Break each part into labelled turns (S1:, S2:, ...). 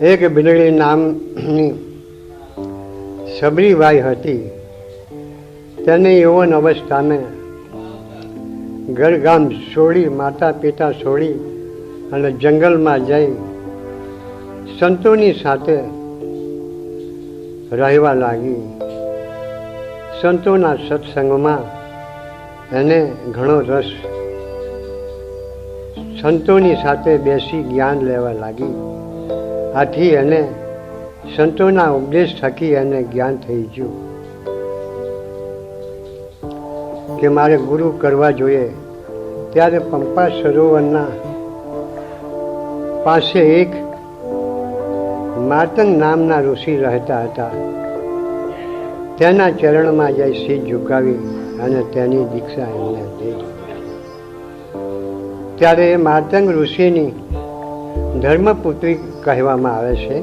S1: એક બિલડી નામની સબરીબાઈ હતી. તેને યૌવન અવસ્થામાં ઘરગામ છોડી, માતા પિતા છોડી અને જંગલમાં જઈ સંતોની સાથે રહેવા લાગી. સંતોના સત્સંગમાં એને ઘણો રસ. સંતોની સાથે બેસી જ્ઞાન લેવા લાગી. આથી એને સંતોના ઉપદેશ થકી એને જ્ઞાન થઈ ગયું કે મારે ગુરુ કરવા જોઈએ. ત્યારે પંપા સરોવરના પાસે એક માતંગ નામના ઋષિ રહેતા હતા. તેના ચરણમાં જઈ શીશ ઝુકાવી અને તેની દીક્ષા એમને દીધી. ત્યારે એ માતંગ ઋષિની ધર્મપુત્રી કહેવામાં આવે છે.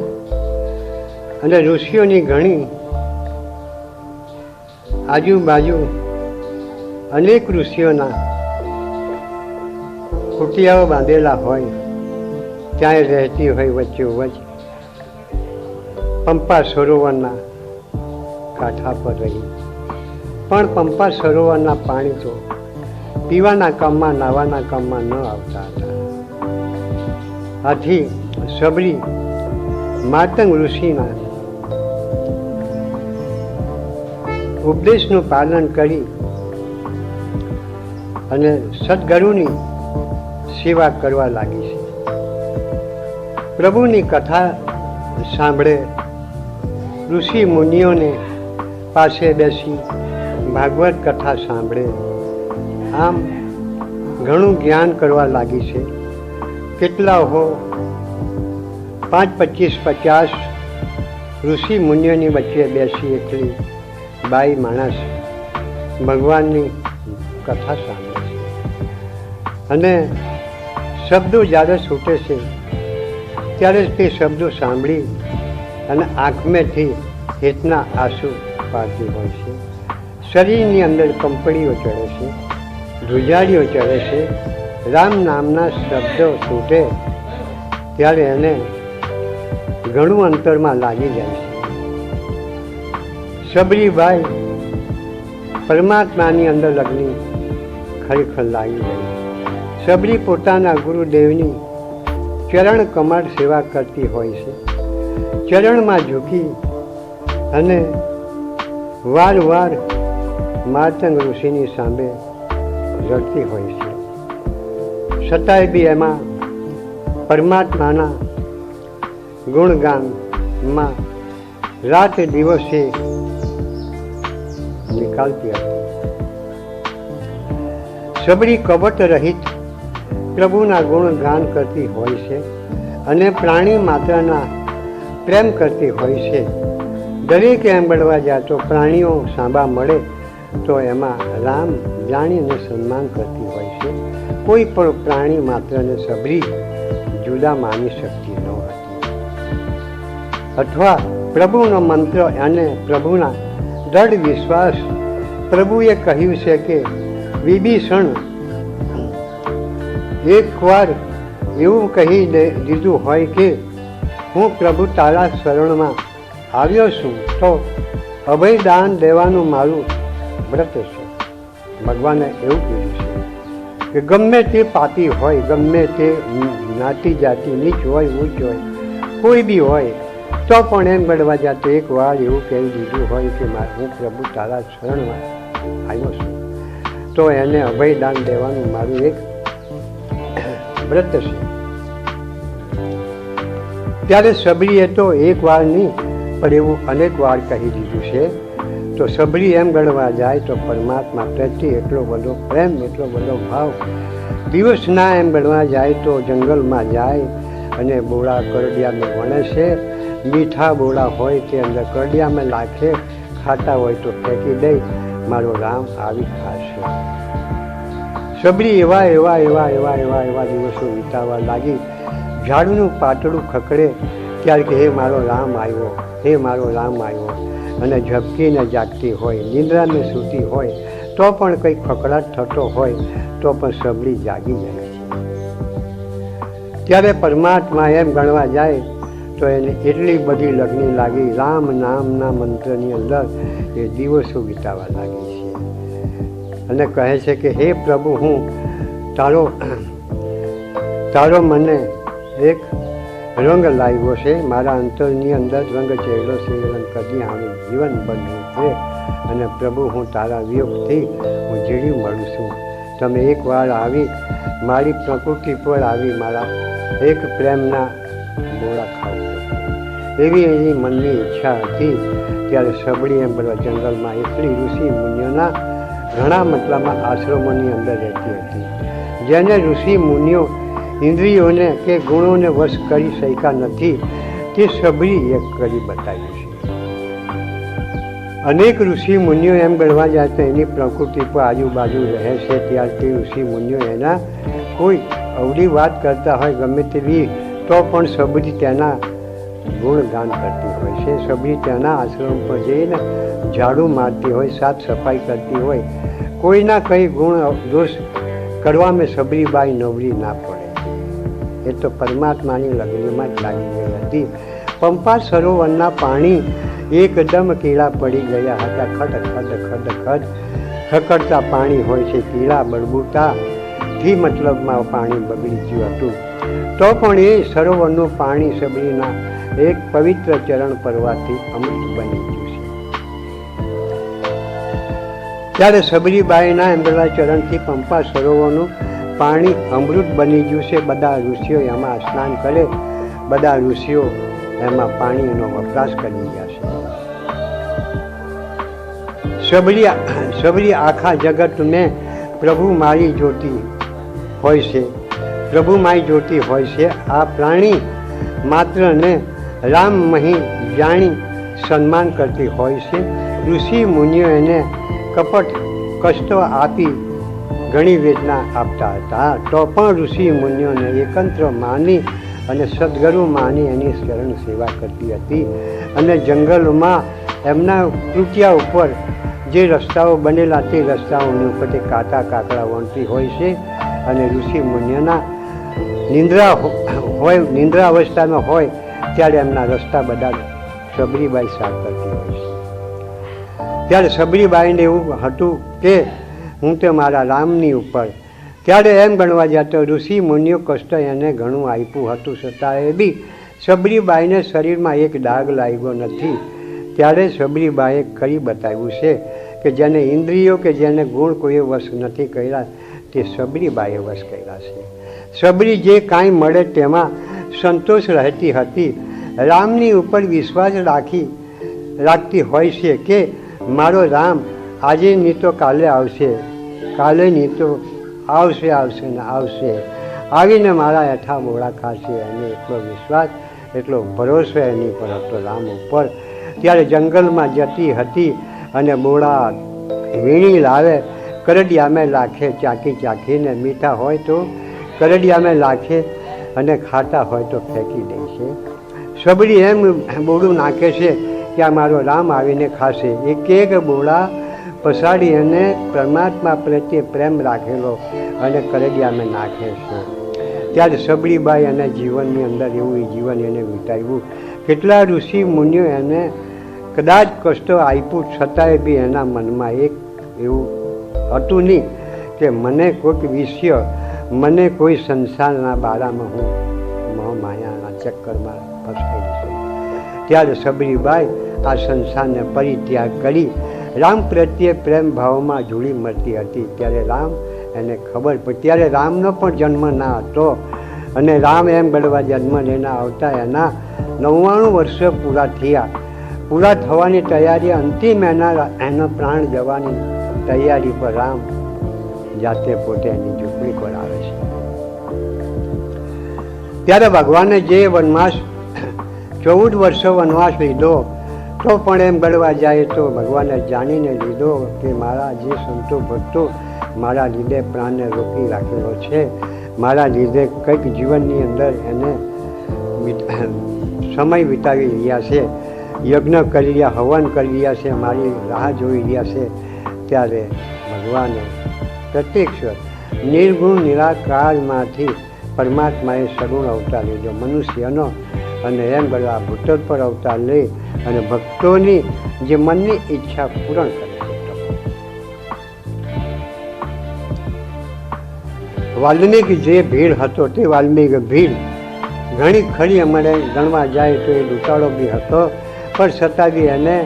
S1: અને ઋષિઓની ઘણી આજુબાજુ અનેક ઋષિઓના કુટિયાઓ બાંધેલા હોય, ત્યાં રહેતી હોય વચ્ચોવચ્ચ પંપા સરોવરના કાંઠા પર રહી. પણ પંપા સરોવરના પાણી તો પીવાના કામમાં, નાવાના કામમાં ન આવતા હતા. આથી સબરી માતંગ ઋષિના ઉપદેશનું પાલન કરી અને સદગુરુની સેવા કરવા લાગી છે. પ્રભુની કથા સાંભળે, ઋષિ મુનિઓને પાસે બેસી ભાગવત કથા સાંભળે. આમ ઘણું જ્ઞાન કરવા લાગી છે. કેટલા હો 5, 25, 50 ઋષિ મુનિઓની વચ્ચે બેસી એકલી બાઈ માણસ ભગવાનની કથા સાંભળે છે. અને શબ્દો જ્યારે છૂટે છે ત્યારે તે શબ્દો સાંભળી અને આંખમેથી હેતના આંસુ પાડતી હોય છે. શરીરની અંદર કંપડીઓ ચડે છે, ધ્રુજાડીઓ ચડે છે. રામ નામના શબ્દો છૂટે ત્યારે એને ઘણું અંતરમાં લાગી જાય છે. સબરીબાઈ પરમાત્માની અંદર લગ્ન ખરેખર લાગી ગઈ. સબરી પોતાના ગુરુદેવની ચરણ કમળ સેવા કરતી હોય છે. ચરણમાં ઝૂકી અને વારંવાર માતંગ ઋષિની સામે રડતી હોય છે. છતાંય બી એમાં પરમાત્માના ગુણગાનમાં રાત દિવસે નીકાળતી હતી. સબરી કપટ રહિત પ્રભુના ગુણગાન કરતી હોય છે અને પ્રાણી માત્રના પ્રેમ કરતી હોય છે. દરેક એમ બળવા જાય તો પ્રાણીઓ સાંભા મળે તો એમાં રામ જાણીને સન્માન કરતી હોય છે. કોઈ પણ પ્રાણી માત્રને સબરી જુદા માની શકતી ન હતી. અથવા પ્રભુનો મંત્ર અને પ્રભુના દૃઢ વિશ્વાસ. પ્રભુએ કહ્યું છે કે વિભીષણ એકવાર એવું કહી દીધું હોય કે હું પ્રભુ તારા શરણમાં આવ્યો છું તો અભયદાન દેવાનું મારું વ્રત છે. ભગવાને એવું કીધું છે કે ગમે તે પાપી હોય, ગમે તે જ્ઞાતિ જાતિ નીચ હોય, ઊંચ હોય, કોઈ બી હોય, તો પણ એમ બળવા જાતે એક વાર એવું કહી દીધું હોય કે હું પ્રભુ તારા શરણમાં આવ્યો છું તો એને અભયદાન દેવાનું મારું એક વ્રત છે. ત્યારે સબરીએ તો એક વાર નહીં પણ એવું અનેક વાર કહી દીધું છે. તો સબરી એમ ગણવા જાય તો પરમાત્મા પ્રત્યે એટલો બધો પ્રેમ, એટલો બધો ભાવ. દિવસના એમ ગણવા જાય તો જંગલમાં જાય અને બોળા કરડિયામાં વણે છે. મીઠા બોળા હોય તે અંદર કરડિયામાં નાખે, ખાતા હોય તો ફેંકી દઈ, મારો રામ આવી ખાશે. સબરી એવા એવા એવા એવા એવા એવા દિવસો વિતાવવા લાગી. ઝાડનું પાતળું ખકડે ત્યારે કે હે મારો રામ આવ્યો, હે મારો રામ આવ્યો. અને ઝબકીને જાગતી હોય, નિંદ્રાને સૂતી હોય તો પણ કંઈક ખકડાટ થતો હોય તો પણ સબરી જાગી જાય છે. ત્યારે પરમાત્મા એમ ગણવા જાય તો તો એને એટલી બધી લગ્ની લાગી, રામ નામના મંત્રની અંદર એ દિવસો વિતાવા લાગી છે અને કહે છે કે હે પ્રભુ, હું તારો મને એક રંગ લાગ્યો છે, મારા અંતરની અંદર રંગ ચહેરો છે, રંગ કદી આનું જીવન બન્યું છે અને પ્રભુ, હું તારા વિયોગથી હું જીડી મળું છું. તમે એકવાર આવી મારી પ્રકૃતિ પર આવી મારા એક પ્રેમના ગોળા ખાવ, એવી એની મનની ઈચ્છા હતી. ત્યારે સબળી એમ બધા જંગલમાં એકલી ઋષિ મુનિઓના ઘણા મતલબમાં આશ્રમોની અંદર રહેતી હતી. જેને ઋષિ મુનિઓ ઇન્દ્રિયોને કે ગુણોને વશ કરી શક્યા નથી, તે સબળી એક કરી બતાવ્યું છે. અનેક ઋષિ મુનિઓ એમ ગણવા જાય તો એની પ્રકૃતિ પર આજુબાજુ રહે છે, ત્યારે તે ઋષિ મુનિઓ એના કોઈ અવળી વાત કરતા હોય ગમે તેવી, તો પણ સબળી તેના ગુણગાન કરતી હોય છે. સબળી તેના આશ્રમ પર જઈને ઝાડુ મારતી હોય, સાફ સફાઈ કરતી હોય, કોઈના કંઈ ગુણ દોષ કરવામાં સબળીબાઈ નવરી ના પડે. એ તો પરમાત્માની લગ્નમાં જ લાગી ગઈ હતી. પંપા સરોવરના પાણી એકદમ કીળા પડી ગયા હતા. ખડ ખડ ખડ ખડ ખકડતા પાણી હોય છે, કીળા બળબુટાથી મતલબમાં પાણી બગડી ગયું હતું. તો પણ એ સરોવરનું પાણી સબળીના એક પવિત્ર ચરણ પરવાથી અમૃત બની ગયું છે. ત્યારે સબરીબાઈના એમના ચરણથી પંપા સરોવરનું પાણી અમૃત બની ગયું છે. બધા ઋષિઓ એમાં સ્નાન કરે, બધા ઋષિઓ એમાં પાણીનો વપરાશ કરી ગયા છે. સબરી આખા જગતને પ્રભુ મારી જ્યોતિ હોય છે, પ્રભુ મારી જ્યોતિ હોય છે. આ પ્રાણી માત્રને રામ મહી જાણી સન્માન કરતી હોય છે. ઋષિ મુનિઓ એને કપટ કષ્ટો આપી ઘણી વેદના આપતા હતા, તો પણ ઋષિ મુનિઓને એકંત્ર માની અને સદગુરુ માની એની શરણ સેવા કરતી હતી. અને જંગલમાં એમના કૃત્યા ઉપર જે રસ્તાઓ બનેલા તે રસ્તાઓની ઉપર તે કાંટા કાકડા વણતી હોય છે. અને ઋષિ મુનિઓના નિંદ્રા અવસ્થામાં હોય ત્યારે એમના રસ્તા બધા સબરીબાઈ સાફ કરતી હોય છે. ત્યારે સબરીબાઈને એવું હતું કે હું તો મારા રામની ઉપર, ત્યારે એમ ગણવા જાય તો ઋષિ મુનિઓ કષ્ટ એને ઘણું આપ્યું હતું, છતાં એ બી સબરીબાઈને શરીરમાં એક ડાઘ લાગ્યો નથી. ત્યારે સબરીબાઈએ કરી બતાવ્યું છે કે જેને ઇન્દ્રિયો કે જેને ગુણ કોઈએ વશ નથી કર્યા, તે સબરીબાઈએ વશ કર્યા છે. સબરી જે કાંઈ મળે તેમાં સંતોષ રહેતી હતી. રામની ઉપર વિશ્વાસ રાખતી હોય છે કે મારો રામ આજે નહીં તો કાલે આવશે, કાલે નહીં તો આવશે ને આવશે, આવીને મારા હેઠા મોડા ખાશે. અને એટલો વિશ્વાસ, એટલો ભરોસો એની પર હતો રામ ઉપર. ત્યારે જંગલમાં જતી હતી અને બોળા વીણી લાવે, કરડિયામાં લાખે, ચાકી ચાકીને મીઠા હોય તો કરડિયામાં લાખે અને ખાટા હોય તો ફેંકી દે છે. સબરી એમ બોળું નાખે છે કે આ મારો રામ આવીને ખાશે. એક એક બોળા પસાડી અને પરમાત્મા પ્રત્યે પ્રેમ રાખેલો અને કરડિયામાં નાખે છે. ત્યારે સબરીબાઈ અને જીવનની અંદર એવું જીવન એને વિતાવ્યું. કેટલા ઋષિ મુનિઓ એને કદાચ કષ્ટો આપ્યું, છતાંય બી એના મનમાં એક એવું હતું નહીં કે મને કોઈક વિષય, મને કોઈ સંસારના બારામાં હું માયાના ચક્કરમાં ફસાઈ છું. ત્યારે સબરીબાઈ આ સંસારને પરિત્યાગ કરી રામ પ્રત્યે પ્રેમ ભાવમાં જોડી મળતી હતી. ત્યારે રામ એને ખબર પડી. ત્યારે રામનો પણ જન્મ ના હતો અને રામ એમ ગણવા જન્મ લેના આવતા એના 99 વર્ષ પૂરા થયા. પૂરા થવાની તૈયારી, અંતિમ એનો પ્રાણ જવાની તૈયારી પર રામ જાતે પોતે એની ઝૂંપડી પર આવે છે. ત્યારે ભગવાને જે વનવાસ 14 વર્ષ વનવાસ લીધો, તો પણ એમ ગણવા જાય તો ભગવાને જાણીને લીધો કે મારા જે સંતો ભક્તો મારા લીધે પ્રાણને રોકી રાખેલો છે, મારા લીધે કંઈક જીવનની અંદર એને સમય વિતાવી રહ્યા છે, યજ્ઞ કરી રહ્યા, હવન કરી રહ્યા છે, મારી રાહ જોઈ રહ્યા છે. ત્યારે ભગવાને પ્રત્યક્ષ નિર્ગુણ નિરાકારમાંથી પરમાત્માએ સગુણ અવતાર લીધો, મનુષ્યનો અને એમ બળવા ભૂતલ પર અવતાર લઈ અને ભક્તોની જે મનની ઈચ્છા પૂરણ કરે છે. વાલ્મીકી જે ભીડ હતો તે વાલ્મીકી ભીડ ઘણી ખરી અમારે ગણવા જાય તો એ લૂંટાળો બી હતો, પણ છતાં બી એને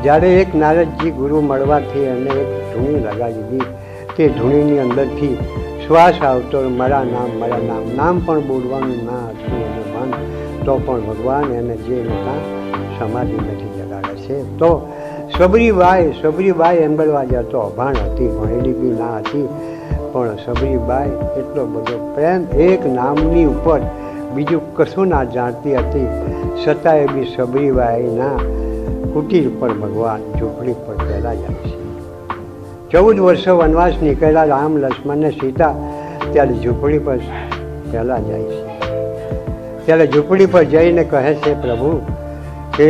S1: જ્યારે એક નારદજી ગુરુ મળવાથી એને એક ધૂણી લગાવી દીધી. તે ધૂણીની અંદરથી શ્વાસ આવતો મારા નામ નામ પણ બોલવાનું ના હતું એને મન, તો પણ ભગવાન એને જે ત્યાં સમાધિ નથી જગાડે છે. તો સબરીબાઈ એંબળવા જતો અભાણ હતી, ભણેલી બી ના હતી, પણ સબરીબાઈ એટલો બધો પ્રેમ એક નામની ઉપર બીજું કશું ના જાણતી હતી, છતાંય બી સબરીબાઈના કુટીર પર ભગવાન ઝૂંપડી પર પહેલા જાય છે. 14 વર્ષો વનવાસ નીકળ્યા રામ લક્ષ્મણ ને સીતા, ત્યારે ઝૂંપડી પર પહેલા જાય છે. ત્યારે ઝૂંપડી પર જઈને કહે છે પ્રભુ કે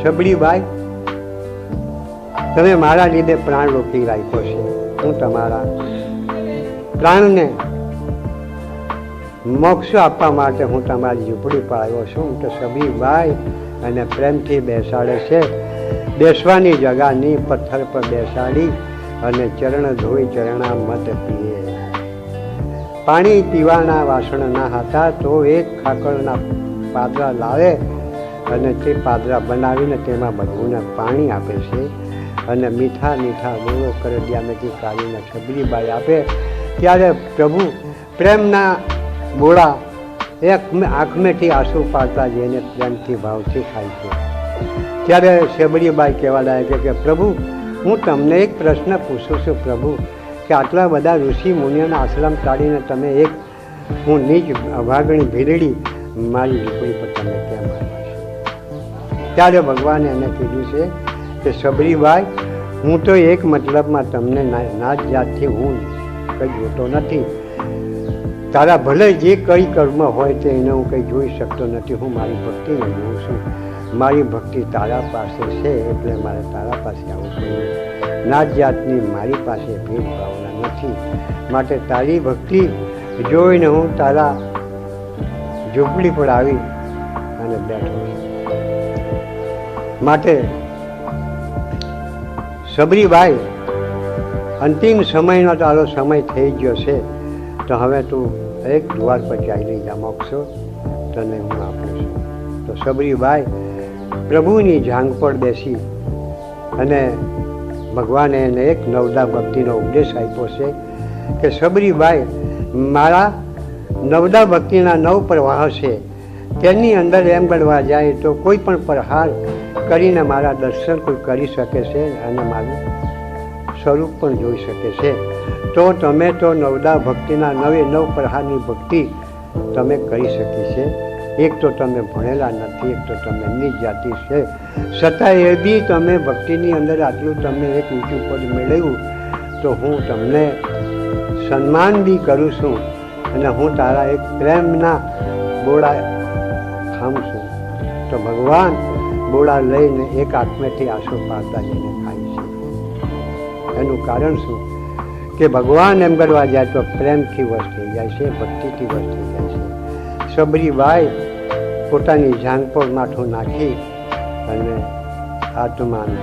S1: સબરીબાઈ તમે મારા લીધે પ્રાણ રોકી રાખ્યો છે, હું તમારા પ્રાણને મોક્ષ આપવા માટે હું તમારી ઝૂંપડી પર આવ્યો છું. તો સબરીબાઈ અને પ્રેમથી બેસાડે છે. બેસવાની જગાની પથ્થર પર બેસાડી અને ચરણ ધોઈ ચરણામૃત પીએ. પાણી પીવાના વાસણ ના હતા તો એક ખાકરના પાદરા લાવે અને તે પાદરા બનાવીને તેમાં ભગવાનને પાણી આપે છે અને મીઠા ગોળો કરડિયામાંથી કાઢીને સબરીબાઈ આપે. ત્યારે પ્રભુ પ્રેમના ગોળા એક આંખમેથી આંસુ પાડતા જઈને પ્રેમથી ભાવથી ખાય છે. ત્યારે સબરીબાઈ કહેવા લાગે કે પ્રભુ હું તમને એક પ્રશ્ન પૂછું છું પ્રભુ, કે આટલા બધા ઋષિ મુનિઓના આશ્રમ કાઢીને તમે એક હું નીચ અભાગણી ભીલડી મારી ઝૂંપડી પર તમે કેમ આવ્યા છો? ત્યારે ભગવાને એને કીધું છે કે સબરીબાઈ હું તો એક મતલબમાં તમને નાત જાતથી હું કંઈ જોતો નથી, તારા ભલે જે કંઈ કર્મ હોય તે એને હું કંઈ જોઈ શકતો નથી, હું મારી ભક્તિને જોઉં છું. મારી ભક્તિ તારા પાસે છે એટલે મારે તારા પાસે આવવું જોઈએ. નાત જાતની મારી પાસે ભેદભાવના નથી, માટે તારી ભક્તિ જોઈને હું તારા ઝૂંપડી પર આવી અને બેઠો છું. માટે સબરીબાઈ અંતિમ સમયનો તારો સમય થઈ ગયો છે, તો હવે તું એક દ્વાર પર ચાલી જા, મોક્ષો તને હું આપું છું. તો સબરીબાઈ પ્રભુની જાંગ પર બેસી અને ભગવાને એને એક નવદા ભક્તિનો ઉપદેશ આપ્યો છે કે સબરીબાઈ મારા નવદા ભક્તિના 9 પ્રવાહ છે, તેની અંદર એમ ગણવા જાય તો કોઈ પણ પ્રહાર કરીને મારા દર્શન કોઈ કરી શકે છે અને મારું સ્વરૂપ પણ જોઈ શકે છે. તો તમે તો નવદા ભક્તિના 9 પ્રહારની ભક્તિ તમે કરી શકી છે. એક તો તમે ભણેલા નથી, એક તો તમે નીચ જાતિ છે, છતાં એ બી તમે ભક્તિની અંદર આટલું તમને એક ઊંચું પદ મેળવ્યું, તો હું તમને સન્માન બી કરું છું અને હું તારા એક પ્રેમના બોળા ખાઉં છું. તો ભગવાન બોળા લઈને એક આત્મેથી આંસુ પાડતા જઈને ખાય છે. એનું કારણ શું કે ભગવાન એમ કરવા જાય તો પ્રેમથી વશ થઈ જાય છે, ભક્તિથી વશ થઈ જાય છે. સબરીબાઈ પોતાની જાંગ પર માથું નાખી અને આત્માને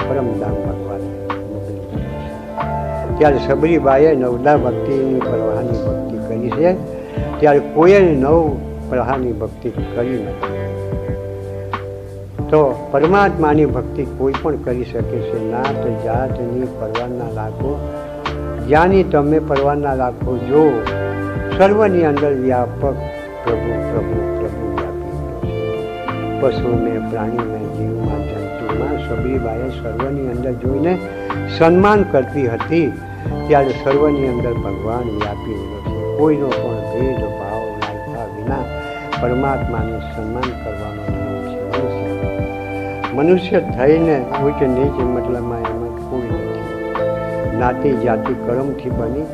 S1: પરમધામ ભગવાનને મોકલી દીધું છે. ત્યારે સબરીબાઈએ નવદા ભક્તિની પ્રવાહની ભક્તિ કરી છે, ત્યારે કોઈએ 9 પ્રવાહની ભક્તિ કરી નથી. તો પરમાત્માની ભક્તિ કોઈ પણ કરી શકે છે. નાત જાતની પરવા ના રાખો, જ્યાંની તમે પરવા ના રાખો, જો સર્વની અંદર વ્યાપક પ્રભુ પ્રભુ પ્રભુ વ્યાપી પશુ મેં પ્રાણી મેં જીવમાં જંતુમાં સબરીબાઈએ સર્વની અંદર જોઈને સન્માન કરતી હતી. ત્યારે સર્વની અંદર ભગવાન વ્યાપી રહ્યો છે. કોઈનો પણ ભેદભાવ નાખ્યા વિના પરમાત્માનું સન્માન કરવાનો નિયમ છે. મનુષ્ય થઈને ઉચ્ચ નીચ મતલબમાં એમાં કોઈ નથી. જ્ઞાતિ જાતિ કર્મથી બની,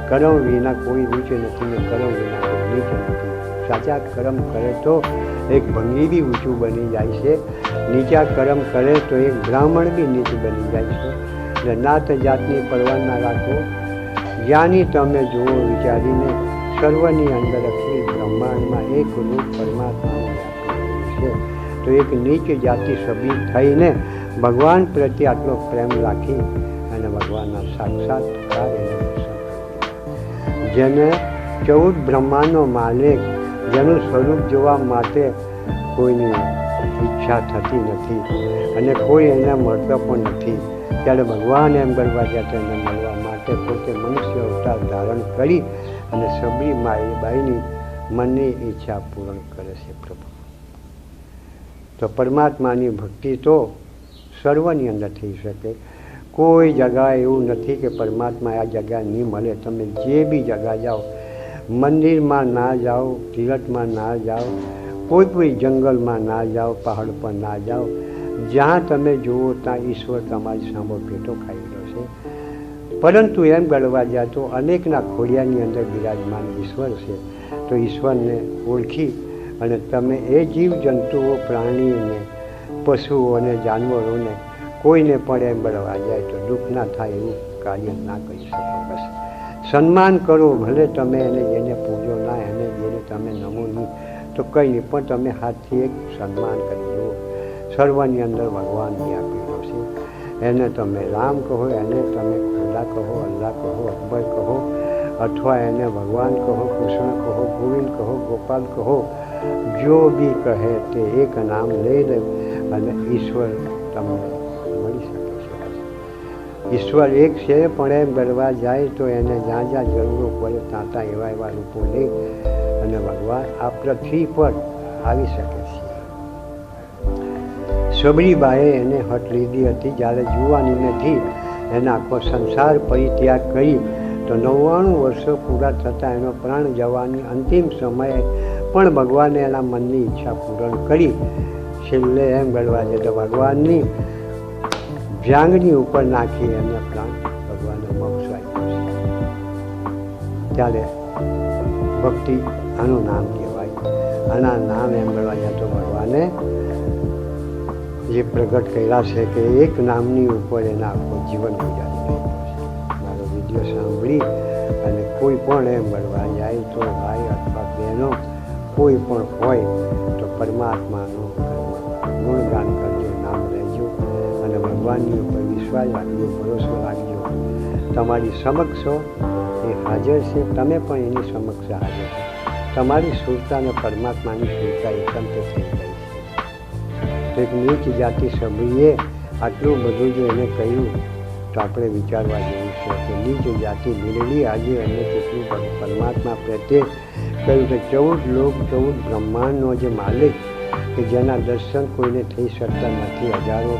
S1: કર્મ વિના કોઈ ઊંચ નથી ને કર્મ વિના કોઈ નીચ નથી. સાચા કર્મ કરે તો એક ભંગી બી ઊંચું બની જાય છે, નીચા કર્મ કરે તો એક બ્રાહ્મણ બી નીચ બની જાય છે. એટલે નાત જાતની પરવા ના રાખો, જ્ઞાની તમે જુઓ વિચારીને સર્વની અંદર અખિલ બ્રહ્માંડમાં એક રૂપ પરમાત્માનું વ્યાપેલું છે. તો એક નીચ જાતિ સભી થઈને ભગવાન પ્રત્યે આટલો પ્રેમ રાખી અને ભગવાનના સાક્ષાત્કાર એને દર્શન કર્યા. જેને 14 બ્રહ્માંડનો માલિક, જેનું સ્વરૂપ જોવા માટે કોઈની ઈચ્છા થતી નથી અને કોઈ એને મળતો પણ નથી, ત્યારે ભગવાન એમ કરવા જતા એને મળવા માટે પોતે મનુષ્ય અવતાર ધારણ કરી અને સબરી બાઈની મનની ઈચ્છા પૂર્ણ કરે છે પ્રભુ. તો પરમાત્માની ભક્તિ તો સર્વની અંદર થઈ શકે. કોઈ જગ્યાએ એવું નથી કે પરમાત્મા આ જગ્યા નહીં મળે. તમે જે બી જગ્યા જાઓ, મંદિરમાં ના જાઓ, તીરથમાં ના જાઓ, કોઈ જંગલમાં ના જાઓ, પહાડ પર ના જાઓ, જ્યાં તમે જુઓ ત્યાં ઈશ્વર તમારી સામે ભેટો ખાઈ રહ્યો છે. પરંતુ એમ ગણવા જાય તો અનેકના ખોડિયાની અંદર બિરાજમાન ઈશ્વર છે. તો ઈશ્વરને ઓળખી અને તમે એ જીવજંતુઓ, પ્રાણીઓને, પશુઓને, જાનવરોને કોઈને પણ એમ ગણવા જાય તો દુઃખ ના થાય એવું કાર્ય ના કરી શકો. બસ સન્માન કરો, ભલે તમે એને જેને પૂજો ના, એને જેને તમે નમો નહીં તો કંઈ નહીં, પણ તમે હાથથી એક સન્માન કરી જુઓ. સર્વની અંદર ભગવાન વ્યાપેલો છે. એને તમે રામ કહો, એને તમે ખુદા કહો, અલ્લાહ કહો, અકબર કહો, અથવા એને ભગવાન કહો, કૃષ્ણ કહો, ગોવિંદ કહો, ગોપાલ કહો, જો બી કહે તે એક નામ લઈ લે અને ઈશ્વર તમને મળી શકે છે. ઈશ્વર એક છે, પણ એમ ગણવા જાય તો એને જ્યાં જ્યાં જરૂરો પડે ત્યાં એવા રૂપો લે અને ભગવાન આ પૃથ્વી પર આવી શકે છે. સબરીબાએ એને હઠ લીધી હતી. જ્યારે જુવાનીનેથી એને આખો સંસાર પરિત્યાગ કરી તો 99 વર્ષો પૂરા થતાં એનો પ્રાણ જવાની અંતિમ સમયે પણ ભગવાને એના મનની ઈચ્છા પૂર્ણ કરી. છેલ્લે એમ ગણવા જાય તો ભગવાનની વ્યાંગની ઉપર નાખી એને પ્રાણ ભગવાને મોક્ષ આપ્યો છે. ત્યારે ભક્તિ આનું નામ કહેવાય. આના નામ એમ ગણવા જાય તો ભગવાને જે પ્રગટ કર્યા છે કે એક નામની ઉપર એના આખું જીવન ગુજારી રહ્યો છે. મારો વિડીયો સાંભળી અને કોઈ પણ એમ ગણવા જાય તો ભાઈ અથવા બહેનો કોઈ પણ હોય તો પરમાત્માનું ગુણગાન કરજો, નામ લેજો અને ભગવાનની ઉપર વિશ્વાસ રાખજો, ભરોસો રાખજો. તમારી સમક્ષ એ હાજર છે, તમે પણ એની સમક્ષ હાજર છો. તમારી સુરતા અને પરમાત્માની સુરતા એકંત થઈ ગઈ છે. તો એક નીચ જાતિ સભ્યએ આટલું બધું જો એને કહ્યું તો આપણે વિચારવા જેવું છે કે નીચ જાતિ મિલેલી આજે એને કેટલું પરમાત્મા પ્રત્યે કહ્યું કે 14 લોક 14 બ્રહ્માંડનો જે માલિક કે જેના દર્શન કોઈને થઈ શકતા નથી. હજારો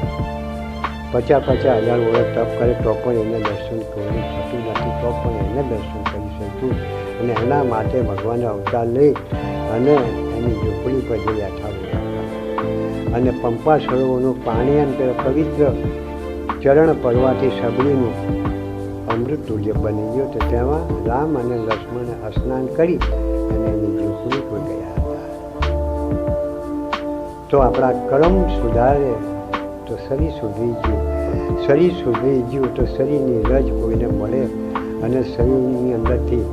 S1: 50,000 વર્ષ તપ કરે તો પણ એને દર્શન કોઈને થતું નથી, તો પણ એને દર્શન કરી શકતું. અને એના માટે ભગવાને અવતાર લઈ અને એની ઝૂંપડી પર જઈ બેઠા અને પંપા સરોવરનું પાણી એમ પવિત્ર ચરણ પડવાથી સબરીનું અમૃત તુલ્ય બની ગયું. તો તેમાં રામ અને લક્ષ્મણે સ્નાન કરી અને એની ઝૂંપડી પર ગયા હતા. તો આપણા કર્મ સુધારે તો શરીર સુધરી ગયું, શરીર સુધરી ગયું તો શરીરની રજ કોઈને મળે અને શરીરની અંદરથી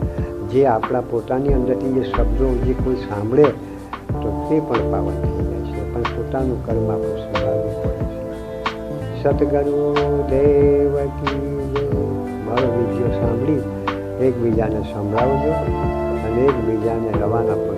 S1: જે આપણા પોતાની અંદરથી જે શબ્દો જે કોઈ સાંભળે તો તે પણ પાવન થઈ જાય છે. પણ પોતાનું કર્મ આપણે સુધારવું પડે છે. સતગુરુ દેવ કી જય. મારો વિડીયો સાંભળી એકબીજાને સંભળાવજો અને એકબીજાને રવાના પણ